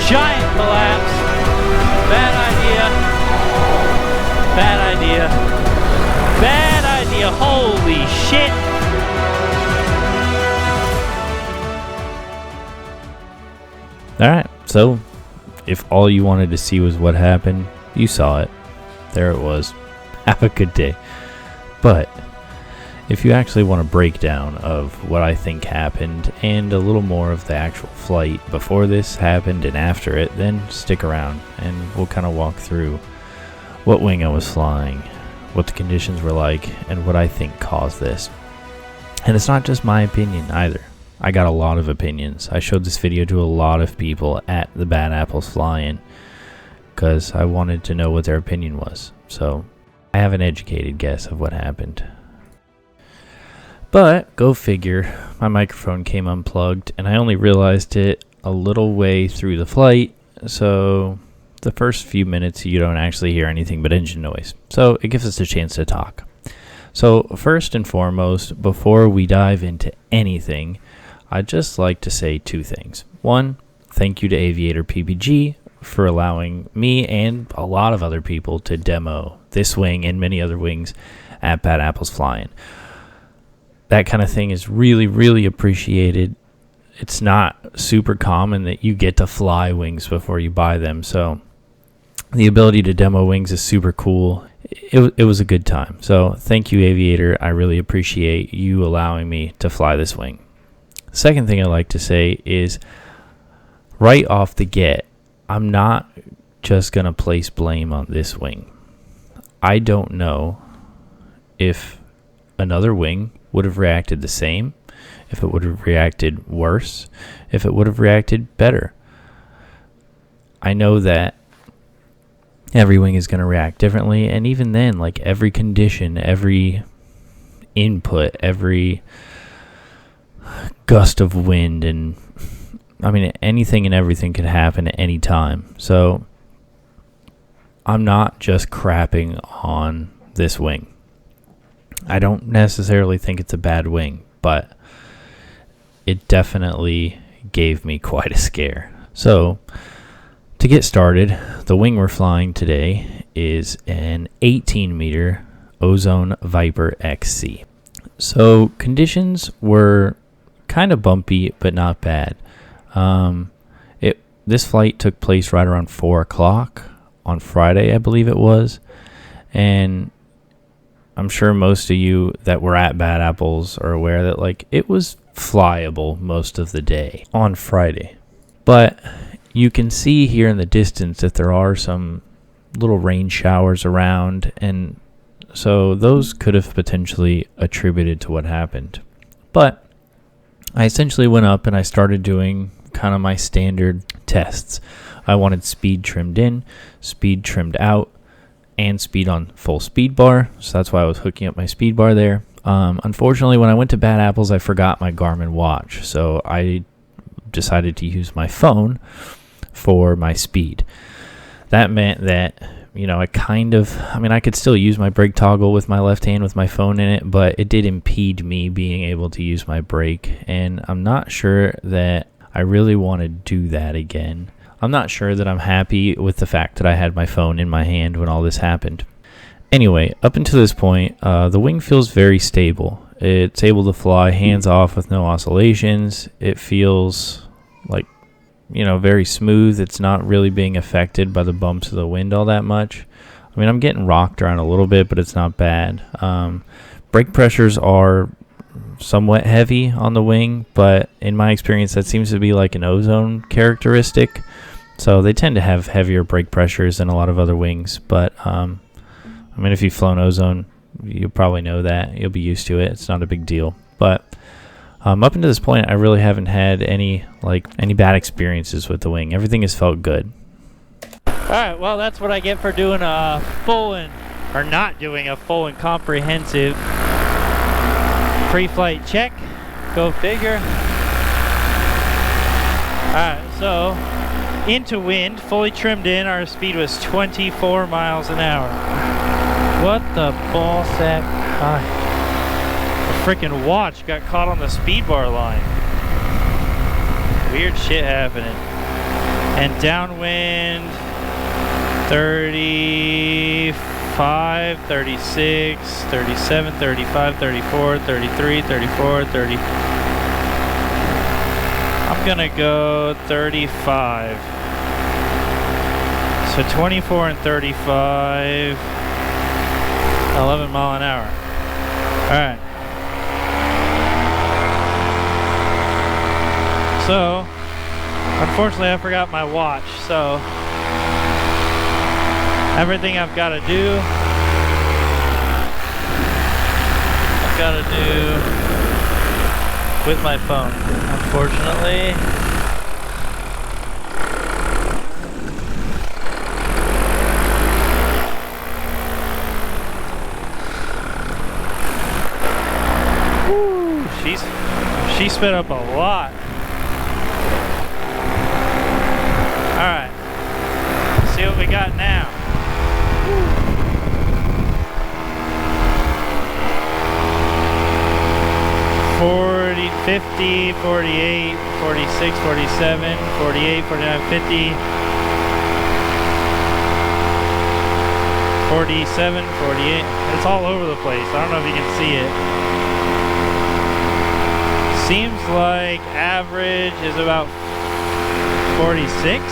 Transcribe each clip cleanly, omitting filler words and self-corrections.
Giant collapse. Bad idea. Bad idea. Bad idea. Holy shit. Alright, so if all you wanted to see was what happened, you saw it. There it was. Have a good day. But if you actually want a breakdown of what I think happened and a little more of the actual flight before this happened and after it, then stick around and we'll kind of walk through what wing I was flying, what the conditions were like, and what I think caused this. And it's not just my opinion either. I got a lot of opinions. I showed this video to a lot of people at the Bad Apples Fly-In because I wanted to know what their opinion was. So I have an educated guess of what happened. But, go figure, my microphone came unplugged, and I only realized it a little way through the flight, so the first few minutes you don't actually hear anything but engine noise. So, it gives us a chance to talk. So, first and foremost, before we dive into anything, I'd just like to say two things. One, thank you to Aviator PPG for allowing me and a lot of other people to demo this wing and many other wings at Bad Apples Fly-In. That kind of thing is really, really appreciated. It's not super common that you get to fly wings before you buy them. So the ability to demo wings is super cool. It was a good time. So thank you, Aviator. I really appreciate you allowing me to fly this wing. Second thing I'd like to say is right off the get, I'm not just going to place blame on this wing. I don't know if another wing would have reacted the same, if it would have reacted worse, if it would have reacted better. I know that every wing is going to react differently, and even then, like every condition, every input, every gust of wind, and I mean anything and everything could happen at any time. So I'm not just crapping on this wing. I don't necessarily think it's a bad wing, but it definitely gave me quite a scare. So, to get started, the wing we're flying today is an 18-meter Ozone Viper XC. So, conditions were kind of bumpy, but not bad. This flight took place right around 4 o'clock on Friday, I believe it was, and I'm sure most of you that were at Bad Apples are aware that like it was flyable most of the day on Friday. But you can see here in the distance that there are some little rain showers around, and so those could have potentially attributed to what happened. But I essentially went up and I started doing kind of my standard tests. I wanted speed trimmed in, speed trimmed out, and speed on full speed bar, so that's why I was hooking up my speed bar there. Unfortunately, when I went to Bad Apples, I forgot my Garmin watch, so I decided to use my phone for my speed. That meant that, you know, I could still use my brake toggle with my left hand with my phone in it, but it did impede me being able to use my brake, and I'm not sure that I really want to do that again. I'm not sure that I'm happy with the fact that I had my phone in my hand when all this happened. Anyway, up until this point, the wing feels very stable. It's able to fly hands off with no oscillations. It feels like, you know, very smooth. It's not really being affected by the bumps of the wind all that much. I mean, I'm getting rocked around a little bit, but it's not bad. Brake pressures are somewhat heavy on the wing, but in my experience, that seems to be like an Ozone characteristic. So they tend to have heavier brake pressures than a lot of other wings, but I mean, if you've flown Ozone, you'll probably know that. You'll be used to it. It's not a big deal. But Up until this point, I really haven't had any bad experiences with the wing. Everything has felt good. Alright, well, that's what I get for doing a full and, or not doing a full and comprehensive pre-flight check. Go figure. Alright, so into wind, fully trimmed in, our speed was 24 miles an hour. What the ball sack? The freaking watch got caught on the speed bar line. Weird shit happening. And downwind 35, 36, 37, 35, 34, 33, 34, 30. I'm gonna go 35. So 24 and 35, 11 mile an hour. Alright. So, unfortunately I forgot my watch, so everything I've got to do with my phone, unfortunately. Woo, she sped up a lot. Alright, see what we got now. 40, 50, 48, 46, 47, 48, 49, 50, 47, 48. It's all over the place. I don't know if you can see it. Seems like average is about 46.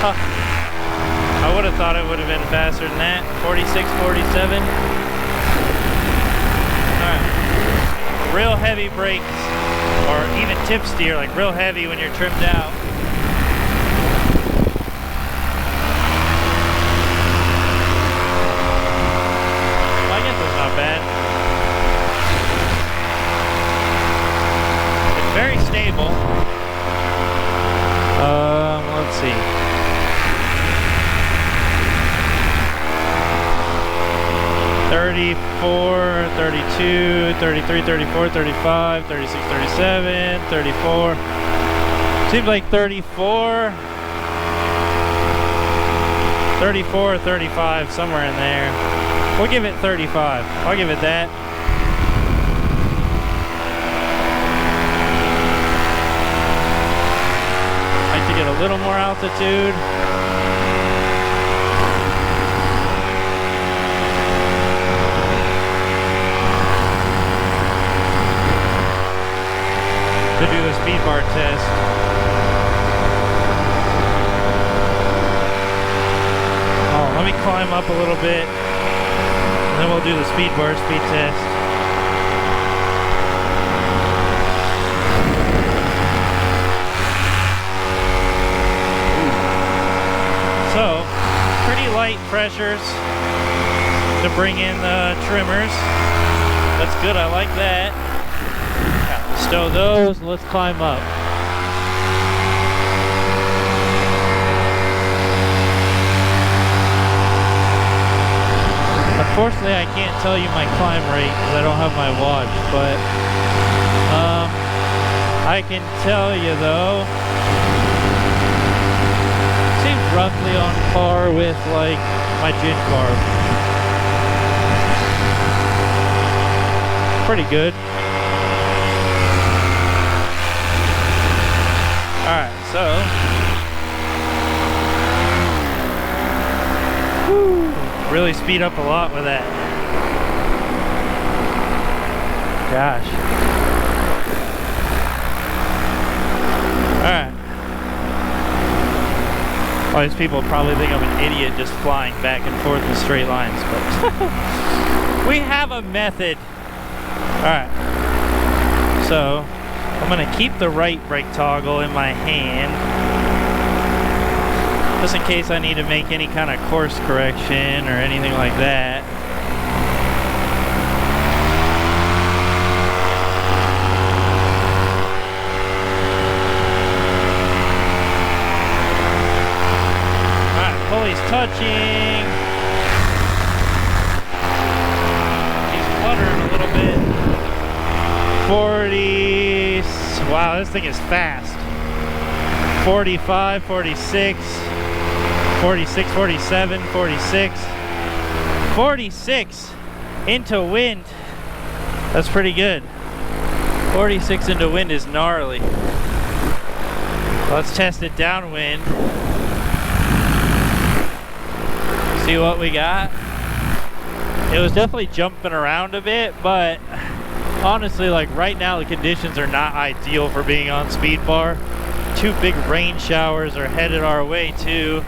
Huh. I would have thought it would have been faster than that. 46, 47. Real heavy brakes, or even tip steer, like real heavy when you're trimmed out. Well, I guess it's not bad. It's very stable. Let's see. $34, $32, $33, $34, $35, $36, $37, $34. Seems like $34, $34 or $35, somewhere in there. We'll give it $35. I'll give it that. Like to get a little more altitude. To do the speed bar test. Oh, let me climb up a little bit, and then we'll do the speed bar speed test. So, pretty light pressures to bring in the trimmers. That's good, I like that. Stow those, let's climb up. Unfortunately, I can't tell you my climb rate because I don't have my watch, but I can tell you though, seems roughly on par with like my gin carb. Pretty good. Alright, so woo, really speed up a lot with that. Gosh. Alright. All these people probably think I'm an idiot just flying back and forth in straight lines, but we have a method. Alright. So I'm going to keep the right brake toggle in my hand, just in case I need to make any kind of course correction or anything like that. touching. He's fluttering a little bit. 40. Wow, this thing is fast. 45, 46, 46, 47, 46, 46 into wind. That's pretty good. 46 into wind is gnarly. Let's test it downwind. See what we got. It was definitely jumping around a bit, but honestly, like right now the conditions are not ideal for being on speed bar. 2 big rain showers are headed our way too.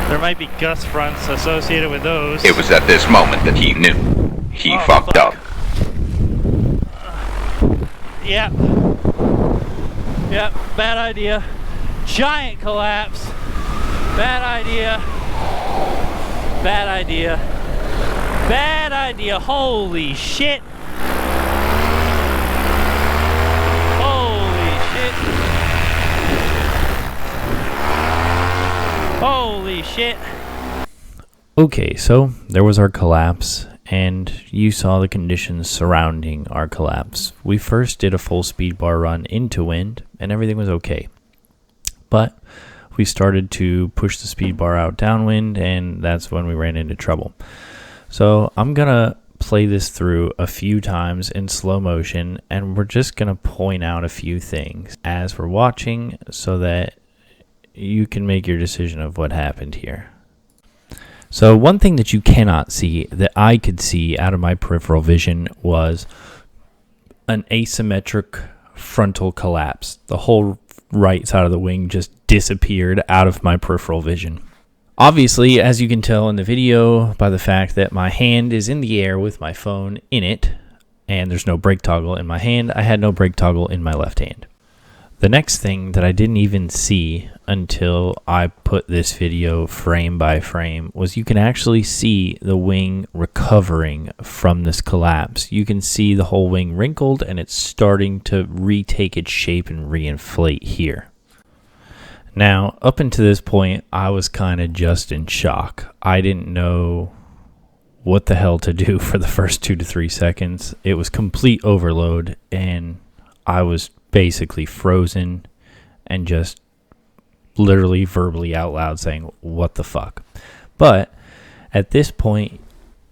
There might be gust fronts associated with those. It was at this moment that he knew. He fucked up. Yep. Yep, bad idea. Giant collapse. Bad idea. Bad idea. Bad idea. Holy shit. Holy shit. Holy shit. Okay, so there was our collapse, and you saw the conditions surrounding our collapse. We first did a full speed bar run into wind, and everything was okay. But we started to push the speed bar out downwind, and that's when we ran into trouble. So I'm going to play this through a few times in slow motion, and we're just going to point out a few things as we're watching so that you can make your decision of what happened here. So one thing that you cannot see that I could see out of my peripheral vision was an asymmetric frontal collapse. The whole right side of the wing just disappeared out of my peripheral vision. Obviously, as you can tell in the video by the fact that my hand is in the air with my phone in it, and there's no brake toggle in my hand, I had no brake toggle in my left hand. The next thing that I didn't even see until I put this video frame by frame was you can actually see the wing recovering from this collapse. You can see the whole wing wrinkled and it's starting to retake its shape and reinflate here. Now, up until this point, I was kind of just in shock. I didn't know what the hell to do for the first 2 to 3 seconds. It was complete overload and I was basically frozen and just literally verbally out loud saying, what the fuck? But at this point,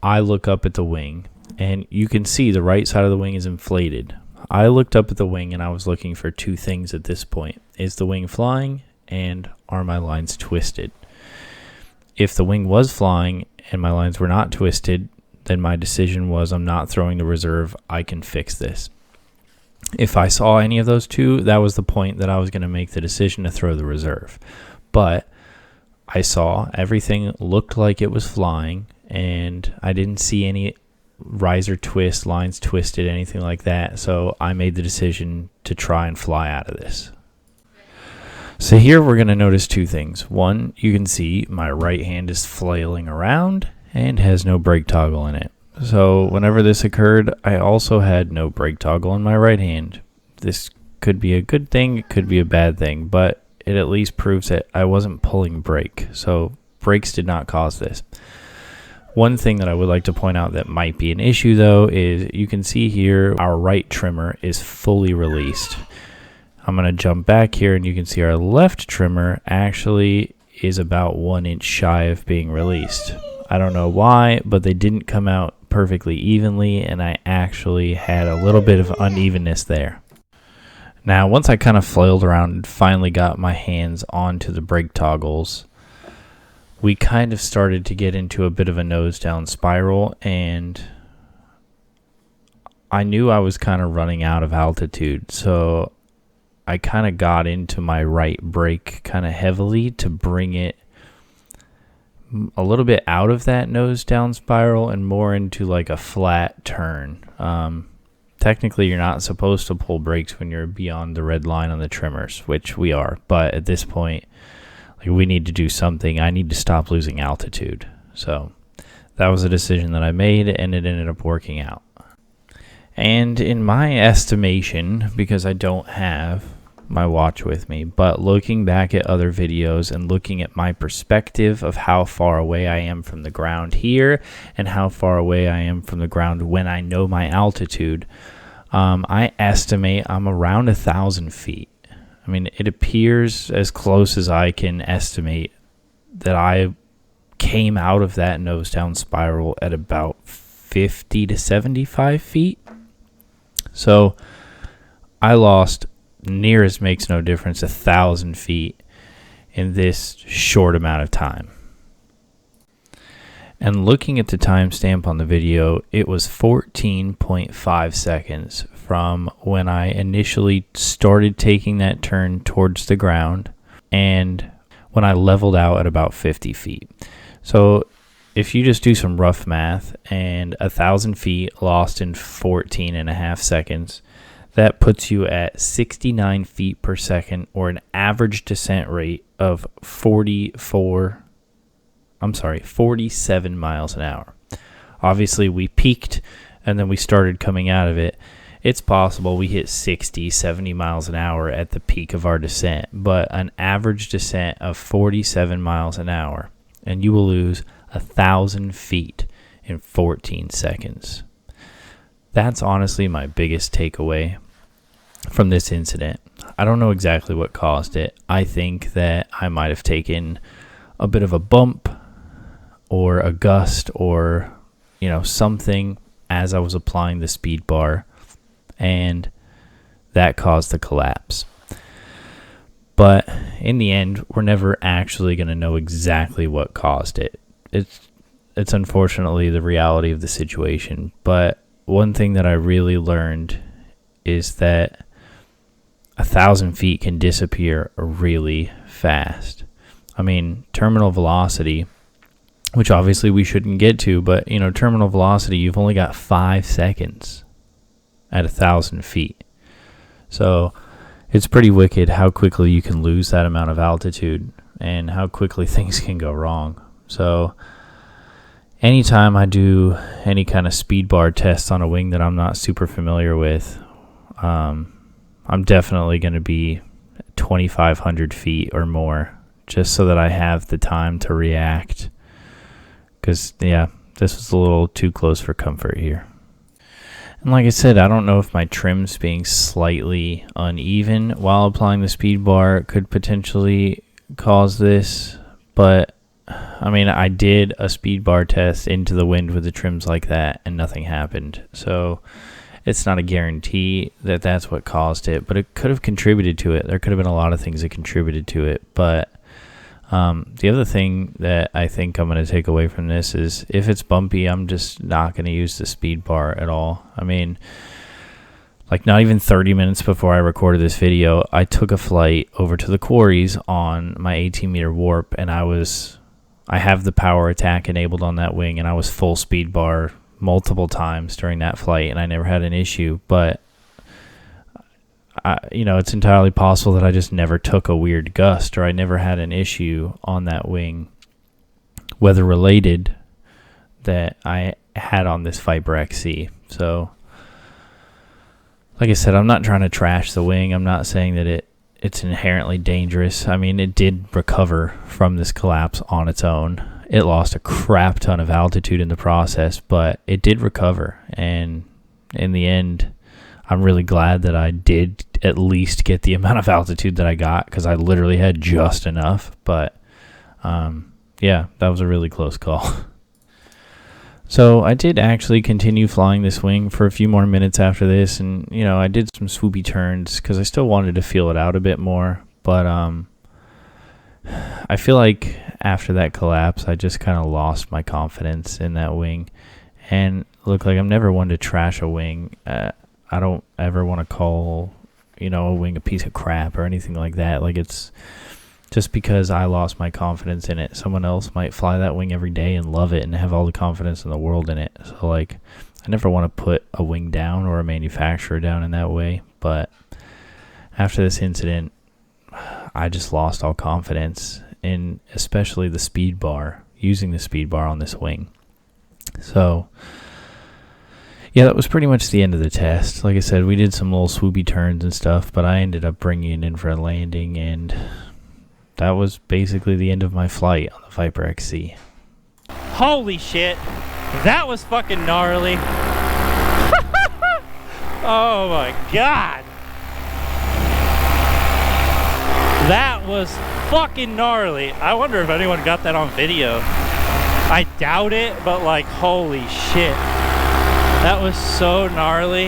I look up at the wing and you can see the right side of the wing is inflated. I looked up at the wing and I was looking for 2 things at this point. Is the wing flying and are my lines twisted? If the wing was flying and my lines were not twisted, then my decision was I'm not throwing the reserve. I can fix this. If I saw any of those 2, that was the point that I was going to make the decision to throw the reserve. But I saw everything looked like it was flying, and I didn't see any riser twist, lines twisted, anything like that. So I made the decision to try and fly out of this. So here we're going to notice 2 things. One, you can see my right hand is flailing around and has no brake toggle in it. So whenever this occurred, I also had no brake toggle in my right hand. This could be a good thing, it could be a bad thing, but it at least proves that I wasn't pulling brake. So brakes did not cause this. One thing that I would like to point out that might be an issue though is you can see here our right trimmer is fully released. I'm going to jump back here and you can see our left trimmer actually is about 1 inch shy of being released. I don't know why, but they didn't come out perfectly evenly, and I actually had a little bit of unevenness there. Now, once I kind of flailed around and finally got my hands onto the brake toggles, we kind of started to get into a bit of a nose down spiral, and I knew I was kind of running out of altitude, so I kind of got into my right brake kind of heavily to bring it a little bit out of that nose down spiral and more into like a flat turn. Technically, you're not supposed to pull brakes when you're beyond the red line on the trimmers, which we are. But at this point, like, we need to do something. I need to stop losing altitude. So that was a decision that I made, and it ended up working out. And in my estimation, because I don't have my watch with me, but looking back at other videos and looking at my perspective of how far away I am from the ground here and how far away I am from the ground when I know my altitude, I estimate I'm around 1,000 feet. I mean, it appears as close as I can estimate that I came out of that nose down spiral at about 50 to 75 feet. So I lost, near as makes no difference, 1,000 feet in this short amount of time. And looking at the timestamp on the video, it was 14.5 seconds from when I initially started taking that turn towards the ground and when I leveled out at about 50 feet. So if you just do some rough math and 1,000 feet lost in 14.5 seconds, that puts you at 69 feet per second, or an average descent rate of 47 miles an hour. Obviously, we peaked and then we started coming out of it. It's possible we hit 60, 70 miles an hour at the peak of our descent, but an average descent of 47 miles an hour, and you will lose 1,000 feet in 14 seconds. That's honestly my biggest takeaway from this incident. I don't know exactly what caused it. I think that I might have taken a bit of a bump or a gust or, something as I was applying the speed bar, and that caused the collapse. But in the end, we're never actually going to know exactly what caused it. It's unfortunately the reality of the situation. But one thing that I really learned is that 1,000 feet can disappear really fast. I mean, terminal velocity, which obviously we shouldn't get to, but terminal velocity, you've only got 5 seconds at 1,000 feet. So it's pretty wicked how quickly you can lose that amount of altitude and how quickly things can go wrong. So anytime I do any kind of speed bar test on a wing that I'm not super familiar with, I'm definitely going to be 2,500 feet or more, just so that I have the time to react. Because, this was a little too close for comfort here. And like I said, I don't know if my trim's being slightly uneven while applying the speed bar could potentially cause this. But, I did a speed bar test into the wind with the trims like that, and nothing happened. So it's not a guarantee that that's what caused it, but it could have contributed to it. There could have been a lot of things that contributed to it. But the other thing that I think I'm going to take away from this is if it's bumpy, I'm just not going to use the speed bar at all. Not even 30 minutes before I recorded this video, I took a flight over to the quarries on my 18-meter warp, and I have the power attack enabled on that wing, and I was full speed bar multiple times during that flight, and I never had an issue. But it's entirely possible that I just never took a weird gust, or I never had an issue on that wing, weather related, that I had on this Viper XC. So like I said, I'm not trying to trash the wing. I'm not saying that it's inherently dangerous. It did recover from this collapse on its own. It lost a crap ton of altitude in the process, but it did recover. And in the end, I'm really glad that I did at least get the amount of altitude that I got, because I literally had just enough. But that was a really close call. So I did actually continue flying this wing for a few more minutes after this, and I did some swoopy turns because I still wanted to feel it out a bit more. But I feel like after that collapse, I just kind of lost my confidence in that wing. And look, I'm never one to trash a wing. I don't ever want to call, a wing a piece of crap or anything like that. It's just because I lost my confidence in it. Someone else might fly that wing every day and love it and have all the confidence in the world in it. So, I never want to put a wing down or a manufacturer down in that way. But after this incident, I just lost all confidence in especially the speed bar, using the speed bar on this wing. So, yeah, that was pretty much the end of the test. Like I said, we did some little swoopy turns and stuff, but I ended up bringing it in for a landing, and that was basically the end of my flight on the Viper XC. Holy shit. That was fucking gnarly. Oh my god. That was fucking gnarly. I wonder if anyone got that on video. I doubt it, but like, holy shit. That was so gnarly.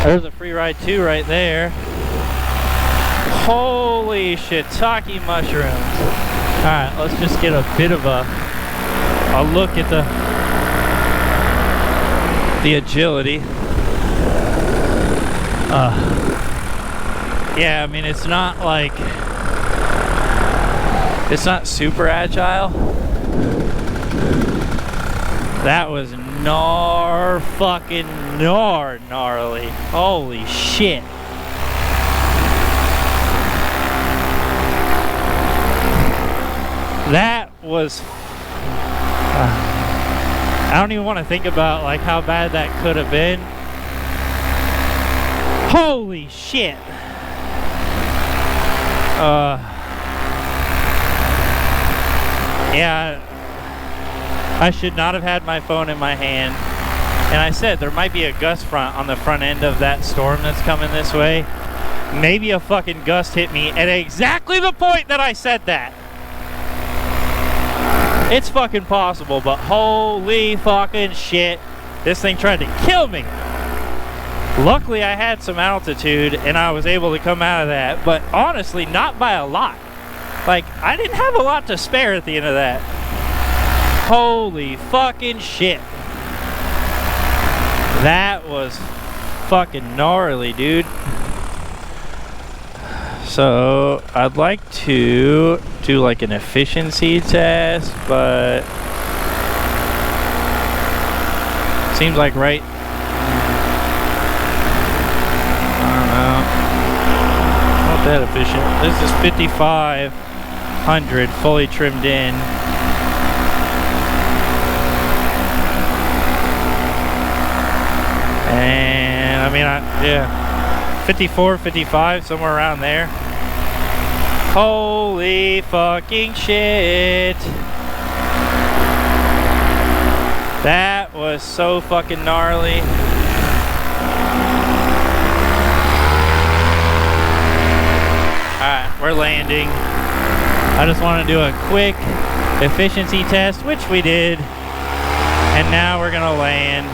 There's a free ride too right there. Holy shiitake mushrooms. Alright, let's just get a bit of a look at the agility. Yeah, I mean, it's not like, it's not super agile. That was gnarly. Holy shit. That was, I don't even want to think about like how bad that could have been. Holy shit. Yeah, I should not have had my phone in my hand. And I said there might be a gust front on the front end of that storm that's coming this way. Maybe a fucking gust hit me at exactly the point that I said that. It's fucking possible, but holy fucking shit. This thing tried to kill me. Luckily I had some altitude and I was able to come out of that, but honestly not by a lot. Like, I didn't have a lot to spare at the end of that. Holy fucking shit. That was fucking gnarly, dude. So I'd like to do like an efficiency test, but seems like right, I don't know, not that efficient. This is 5,500 fully trimmed in. And I mean, yeah, 54, 55, somewhere around there. Holy fucking shit. That was so fucking gnarly. Alright, we're landing. I just want to do a quick efficiency test, which we did. And now we're gonna land.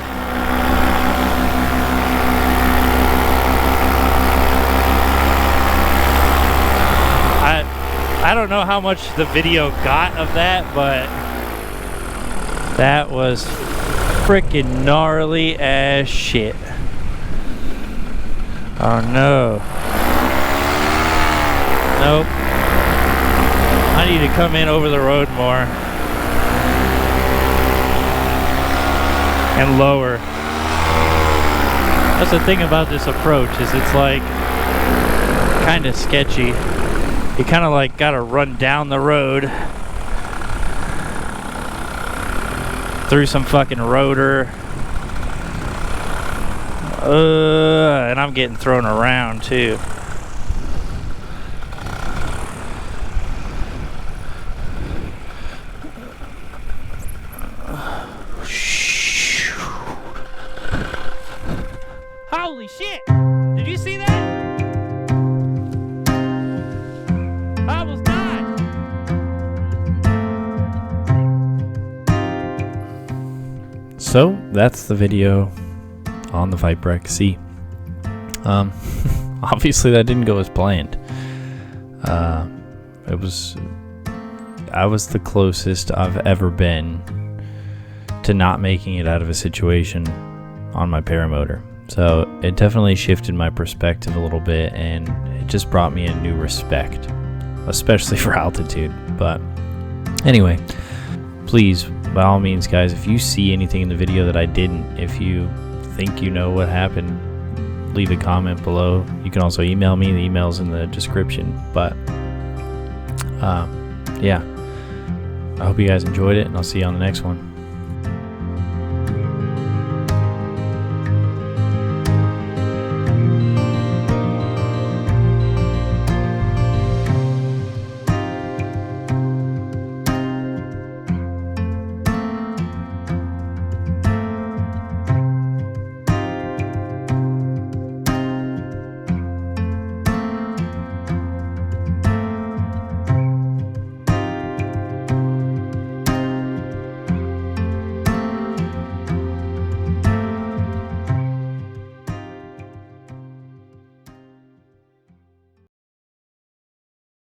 I don't know how much the video got of that, but that was freaking gnarly as shit. Oh no. Nope. I need to come in over the road more. And lower. That's the thing about this approach, is it's like kind of sketchy. You kind of like gotta run down the road through some fucking rotor. And I'm getting thrown around too. Holy shit! Did you see that? I almost died. So that's the video on the Viper XC. Obviously that didn't go as planned. I was the closest I've ever been to not making it out of a situation on my paramotor. So it definitely shifted my perspective a little bit, and it just brought me a new respect, especially for altitude. But anyway, please, by all means, guys, if you see anything in the video that I didn't, if you think you know what happened, leave a comment below. You can also email me. The email's in the description. But yeah, I hope you guys enjoyed it, and I'll see you on the next one.